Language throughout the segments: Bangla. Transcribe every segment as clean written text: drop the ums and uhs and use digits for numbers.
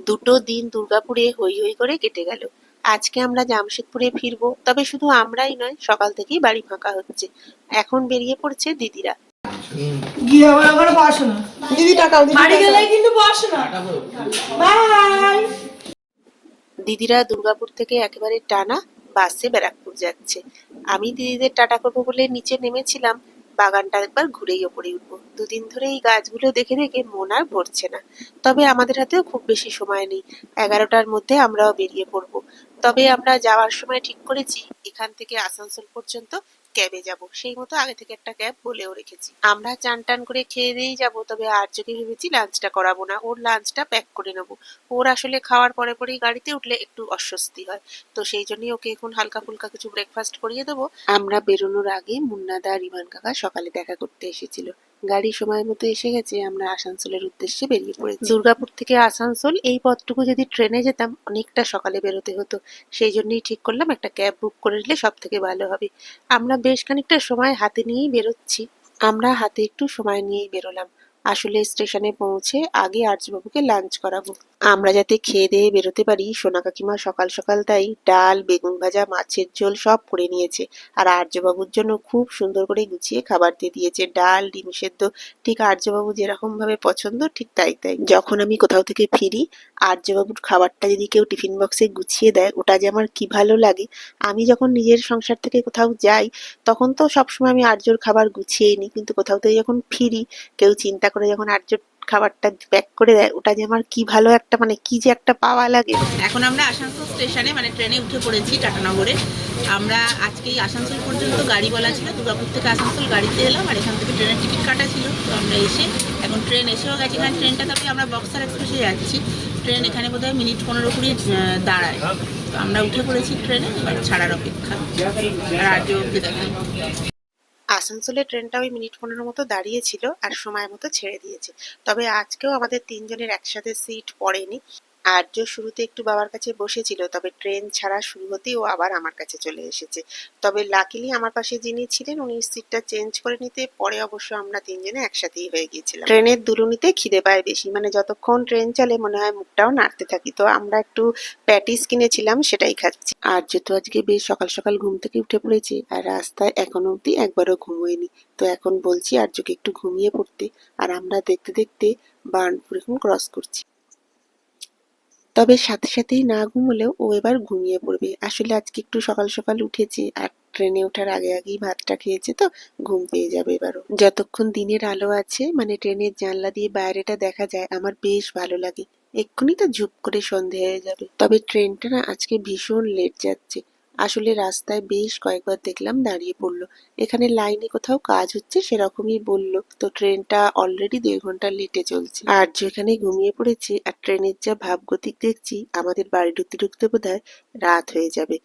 দুটো দিন দুর্গাপুরে হৈ হৈ করে কেটে গেল। আজকে আমরা জামশেদপুরে ফিরবো, তবে শুধু আমরাই নয়, সকাল থেকেই বাড়ি ফাঁকা হচ্ছে। এখন বেরিয়ে পড়ছে দিদিরা। গিয়ে আবার এখনো পড়াশোনা দিদি টাকাও বাড়ি গেলে কিন্তু পড়াশোনা বাই। দিদিরা দুর্গাপুর থেকে একেবারে টানা বাসে ব্যারাকপুর যাচ্ছে। আমি দিদিদের টাটা করবো বলে নিচে নেমেছিলাম, বাগানটা একবার ঘুরেই ওপরে উঠবো। দুদিন ধরে এই গাছগুলো দেখে দেখে মন আর ভরছে না। তবে আমাদের হাতেও খুব বেশি সময় নেই, 11টার মধ্যে আমরাও বেরিয়ে পড়বো। তবে আমরা যাওয়ার সময় ঠিক করেছি এখান থেকে আসানসোল পর্যন্ত ক্যাবে যাব, সেই মতো আগে থেকে একটা ক্যাব বলেও রেখেছি। আমরা চান টান করে খেয়ে দিয়েই যাবো, তবে আর্যকে ভেবেছি লাঞ্চটা করাবো না, ওর লাঞ্চটা প্যাক করে নেবো। ওর আসলে খাওয়ার পরে পরেই গাড়িতে উঠলে একটু অস্বস্তি হয়, তো সেই জন্যই ওকে এখন হালকা ফুলকা কিছু ব্রেকফাস্ট করিয়ে দেবো। আমরা বেরোনোর আগে মুন্নাদা আর ইভান কাকা সকালে দেখা করতে এসেছিল। গাড়ি সময় মতো এসে গেছে, আমরা আসানসোলের উদ্দেশ্যে বেরিয়ে পড়েছি। দুর্গাপুর থেকে আসানসোল এই পথটুকু যদি ট্রেনে যেতাম অনেকটা সকালে বেরোতে হতো, সেই জন্যই ঠিক করলাম একটা ক্যাব বুক করে নিলে সব থেকে ভালো হবে। আমরা বেশ খানিকটা সময় হাতে নিয়েই বেরোচ্ছি। আমরা হাতে একটু সময় নিয়েই বেরোলাম, আসলে স্টেশনে পৌঁছে আগে আর্যবাবুকে লাঞ্চ করাবো। আমরা যাতে খেয়ে দিয়ে বেরোতে পারি, সোনা কাকিমা সকাল সকাল তাই ডাল, বেগুন ভাজা, মাছের ঝোল সব করে নিয়েছে। আর আর্যবাবুর জন্য খুব সুন্দর করে গুছিয়ে খাবার দিয়ে দিয়েছে, ডাল, ডিম সেদ্ধ, ঠিক আর্যবাবু যেরকম ভাবে পছন্দ ঠিক তাই তাই। যখন আমি কোথাও থেকে ফিরি, আর্যবাবুর খাবারটা যদি কেউ টিফিন বক্সে গুছিয়ে দেয়, ওটা যে আমার কি ভালো লাগে। আমি যখন নিজের সংসার থেকে কোথাও যাই, তখন তো সবসময় আমি আর্যর খাবার গুছিয়েই নিই, কিন্তু কোথাও থেকে যখন ফিরি, কেউ চিন্তা করে যখন আর্যর খাবারটা প্যাক করে দেয়, ওটা যে আমার কি ভালো একটা, মানে কি যে একটা পাওয়া লাগে। এখন আমরা আসানসোল স্টেশনে মানে ট্রেনে উঠে পড়েছি টাটানগরে। আমরা আজকেই আসানসোল পর্যন্ত গাড়ি বলা ছিল, দুর্গাপুর থেকে আসানসোল গাড়িতে এলাম, আর এখান থেকে ট্রেনের টিকিট কাটা ছিল। তো আমরা এসে এখন ট্রেন এসেও গেছি, এখানে ট্রেনটা তবে আমরা বক্সার এক্সপ্রেসে যাচ্ছি। ট্রেন এখানে বোধহয় মিনিট 15 করে দাঁড়ায়। তো আমরা উঠে পড়েছি ট্রেনে, এবার ছাড়ার অপেক্ষা। রাজ্য অব্দি দেখাই। আসানসোলে ট্রেনটা ওই মিনিট 15 মতো দাঁড়িয়েছিল আর সময় মতো ছেড়ে দিয়েছে। তবে আজকেও আমাদের তিনজনের একসাথে সিট পড়েনি। আর্য শুরুতে একটু বাবার কাছে বসেছিল, তবে ট্রেন ছাড়া শুরু হতেই ও আবার আমার কাছে চলে এসেছে। তবে লাকিলি আমার পাশে যিনি ছিলেন উনি সিটটা চেঞ্জ করে নিতে, পরে অবশ্য আমরা তিনজনে একসাথেই হয়ে গিয়েছিলাম। ট্রেনের দুলুনিতে খিদে পায় বেশি, মানে যতক্ষণ ট্রেন চলে মনে হয় মুখটাও নাড়তে থাকি। তো আমরা একটু প্যাটিস কিনেছিলাম, সেটাই খাচ্ছি। আর্য তো আজকে বেশ সকাল সকাল ঘুম থেকে উঠে পড়েছে, আর রাস্তায় এখনো অব্দি একবারও ঘুমোয়নি। তো এখন বলছি আর্যকে একটু ঘুমিয়ে পড়তে, আর আমরা দেখতে দেখতে বার্নপুর এখন ক্রস করছি। তবে সাথে সাথেই না ঘুমোলেও ও এবার ঘুমিয়ে পড়বে, আসলে আজকে একটু সকাল সকাল উঠেছে আর ট্রেনে ওঠার আগে আগেই ভাতটা খেয়েছে, তো ঘুম পেয়ে যাবে এবারও। যতক্ষণ দিনের আলো আছে, মানে ট্রেনের জানলা দিয়ে বাইরেটা দেখা যায়, আমার বেশ ভালো লাগে। এক্ষুনি তো ঝুপ করে সন্ধে হয়ে যাবে। তবে ট্রেনটা না আজকে ভীষণ লেট যাচ্ছে। আসলে রাস্তায় বেশ কয়েকবার দেখলাম দাঁড়িয়ে পড়লো, এখানে লাইনে কোথাও কাজ হচ্ছে সেরকমই বললো। তো ট্রেনটা অলরেডি 1.5 ঘন্টা লেটে চলছে। আর যেখানে ঘুমিয়ে পড়েছে, আর ট্রেনের যা ভাবগতিক দেখছি, আমাদের বাড়ি ঢুকতে ঢুকতে বোধহয় রাত হয়ে যাবে।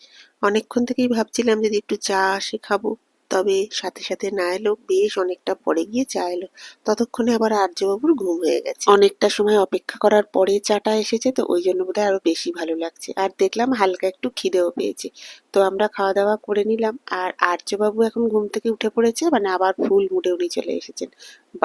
অনেকক্ষণ থেকেই ভাবছিলাম যদি একটু চা আসে খাবো, তবে সাথে সাথে না এলো, বেশ অনেকটা পরে গিয়ে চা এলো। ততক্ষণে আবার আর্যবাবুর ঘুম হয়ে গেছে। অনেকটা সময় অপেক্ষা করার পরে চাটা এসেছে, তো ওই জন্য বোধহয় আরো বেশি ভালো লাগছে। আর দেখলাম হালকা একটু খিদেও পেয়েছে, তো আমরা খাওয়া দাওয়া করে নিলাম। আর আর্যবাবু এখন ঘুম থেকে উঠে পড়েছে, মানে আবার ফুল মুডে উনি চলে এসেছেন।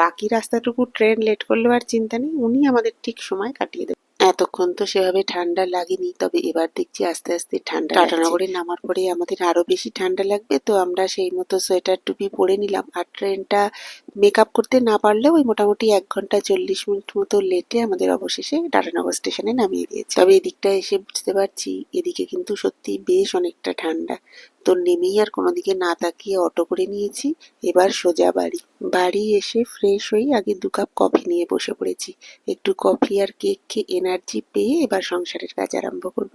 বাকি রাস্তাটুকু ট্রেন লেট করলেও আর চিন্তা নেই, উনি আমাদের ঠিক সময় কাটিয়ে দেবেন। এতক্ষণ তো সেভাবে ঠান্ডা লাগেনি, তবে এবার দেখছি আস্তে আস্তে ঠান্ডা। টাটানগরে নামার পরে আমাদের আরো বেশি ঠান্ডা লাগবে, তো আমরা সেই মতো সোয়েটার টুপি পরে নিলাম। আর ট্রেনটা মেকআপ করতে না পারলেও ওই মোটামুটি 1 ঘন্টা 40 মিনিট মতো লেটে আমাদের অবশেষে টাটানগর স্টেশনে নামিয়ে দিয়েছে। তবে এদিকটা এসে বুঝতে পারছি এদিকে কিন্তু সত্যি বেশ অনেকটা ঠান্ডা। তো নেমেই আর কোনো দিকে না তাকিয়ে অটো করে নিয়েছি, এবার সোজা বাড়ি। বাড়ি এসে ফ্রেশ হয়ে আগে 2 কাপ কফি নিয়ে বসে পড়েছি। একটু কফি আর কেক খেয়ে এনার্জি পেয়ে এবার সংসারের কাজ আরম্ভ করব।